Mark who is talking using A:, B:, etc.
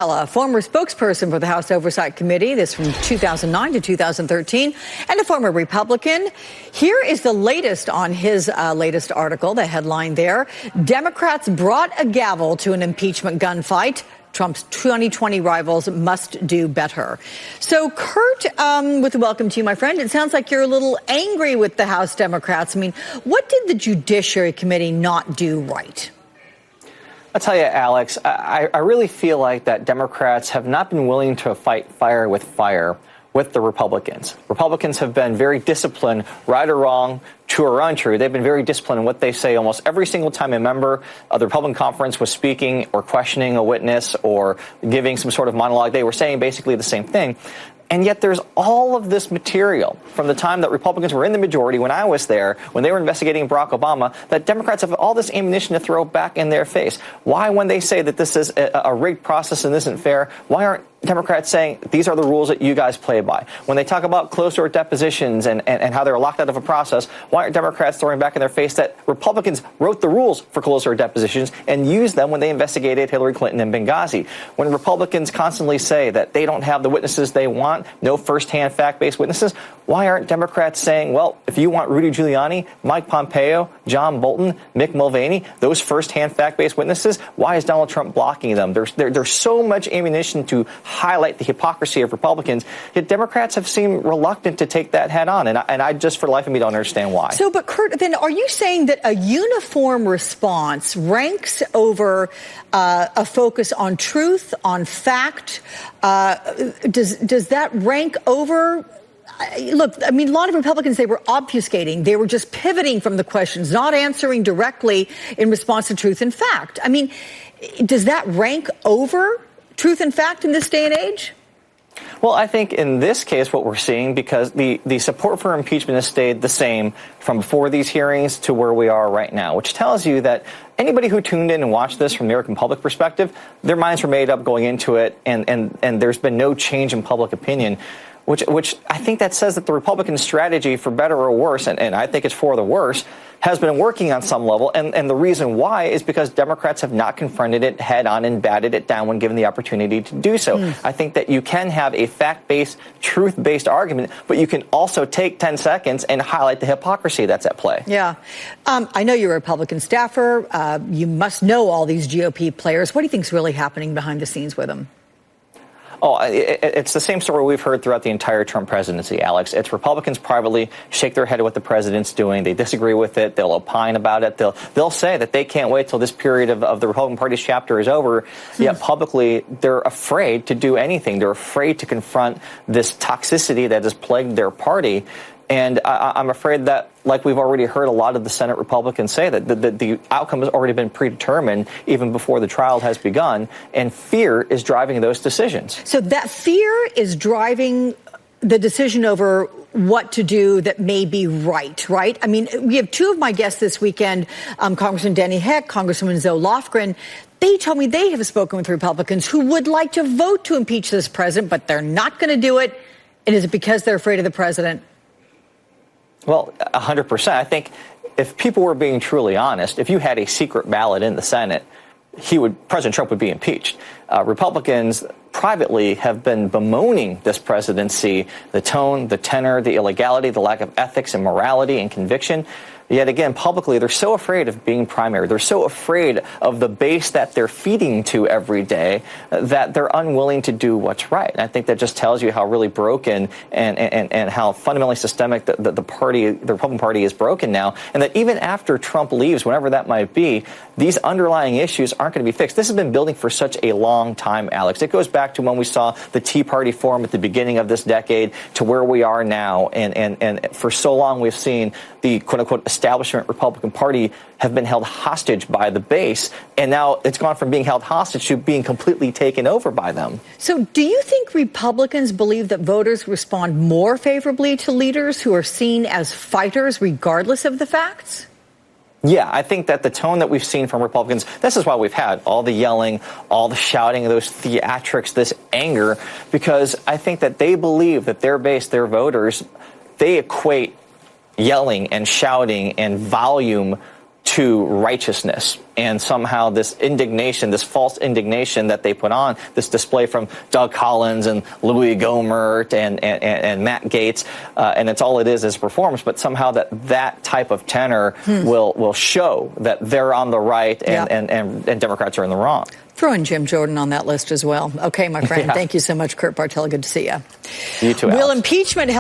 A: A former spokesperson for the House Oversight Committee, this from 2009 to 2013, and a former Republican. Here is the latest on his latest article, the headline there. Democrats brought a gavel to an impeachment gunfight. Trump's 2020 rivals must do better. So, Kurt, with a welcome to you, my friend. It sounds like you're a little angry with the House Democrats. I mean, what did the Judiciary Committee not do right?
B: I'll tell you, Alex, I really feel like that Democrats have not been willing to fight fire with the Republicans. Republicans have been very disciplined, right or wrong, true or untrue. They've been very disciplined in what they say almost every single time a member of the Republican conference was speaking or questioning a witness or giving some sort of monologue. They were saying basically the same thing. And yet there's all of this material from the time that Republicans were in the majority, when I was there, when they were investigating Barack Obama, that Democrats have all this ammunition to throw back in their face. Why, when they say that this is a rigged process and isn't fair, why aren't Democrats saying these are the rules that you guys play by? When they talk about closed-door depositions and how they're locked out of a process, why aren't Democrats throwing back in their face that Republicans wrote the rules for closed-door depositions and used them when they investigated Hillary Clinton and Benghazi? When Republicans constantly say that they don't have the witnesses they want, no first-hand fact-based witnesses, why aren't Democrats saying, well, if you want Rudy Giuliani, Mike Pompeo, John Bolton, Mick Mulvaney, those first-hand fact-based witnesses, why is Donald Trump blocking them? There's so much ammunition to highlight the hypocrisy of Republicans, yet Democrats have seemed reluctant to take that head on, and I just, for the life of me, don't understand why. So,
A: but Kurt, then are you saying that a uniform response ranks over a focus on truth, on fact? Does that rank over? Look, I mean, a lot of Republicans, they were obfuscating. They were just pivoting from the questions, not answering directly in response to truth and fact. I mean, does that rank over truth and fact in this day and age?
B: Well, I think in this case, what we're seeing, because the support for impeachment has stayed the same from before these hearings to where we are right now, which tells you that anybody who tuned in and watched this from the American public perspective, their minds were made up going into it, and there's been no change in public opinion. Which I think that says that the Republican strategy, for better or worse, and I think it's for the worse, has been working on some level. And the reason why is because Democrats have not confronted it head on and batted it down when given the opportunity to do so. I think that you can have a fact-based, truth-based argument, but you can also take 10 seconds and highlight the hypocrisy that's at play.
A: Yeah. I know you're a Republican staffer. You must know all these GOP players. What do you think is really happening behind the scenes with them?
B: Oh, it's the same story we've heard throughout the entire Trump presidency, Alex. It's Republicans privately shake their head at what the president's doing. They disagree with it. They'll opine about it. They'll say that they can't wait till this period of the Republican Party's chapter is over. Yet publicly, they're afraid to do anything. They're afraid to confront this toxicity that has plagued their party. And I'm afraid that, like we've already heard a lot of the Senate Republicans say, that the outcome has already been predetermined even before the trial has begun, and fear is driving those decisions.
A: So that fear is driving the decision over what to do that may be right? I mean, we have two of my guests this weekend, Congressman Danny Heck, Congresswoman Zoe Lofgren. They told me they have spoken with Republicans who would like to vote to impeach this president, but they're not going to do it. And is it because they're afraid of the president?
B: Well, 100%. I think if people were being truly honest, if you had a secret ballot in the Senate, President Trump would be impeached. Republicans privately have been bemoaning this presidency, the tone, the tenor, the illegality, the lack of ethics and morality and conviction. Yet again, publicly, they're so afraid of being primary. They're so afraid of the base that they're feeding to every day that they're unwilling to do what's right. And I think that just tells you how really broken and how fundamentally systemic the Republican Party is broken now. And that even after Trump leaves, whenever that might be, these underlying issues aren't going to be fixed. This has been building for such a long time, Alex. It goes back to when we saw the Tea Party form at the beginning of this decade to where we are now. And for so long, we've seen the quote-unquote establishment Republican Party have been held hostage by the base, and now it's gone from being held hostage to being completely taken over by them.
A: So do you think Republicans believe that voters respond more favorably to leaders who are seen as fighters regardless of the facts?
B: Yeah, I think that the tone that we've seen from Republicans, this is why we've had all the yelling, all the shouting, those theatrics, this anger, because I think that they believe that their base, their voters, they equate yelling and shouting and volume to righteousness, and somehow this indignation, this false indignation that they put on, this display from Doug Collins and Louis Gohmert and Matt Gaetz, and it's all it is performance, but somehow that type of tenor will show that they're on the right and Democrats are in the wrong.
A: Throw in Jim Jordan on that list as well. Okay, my friend. Thank you so much, Kurt Bardella. Good to see you.
B: You too,
A: Will
B: Alex.
A: impeachment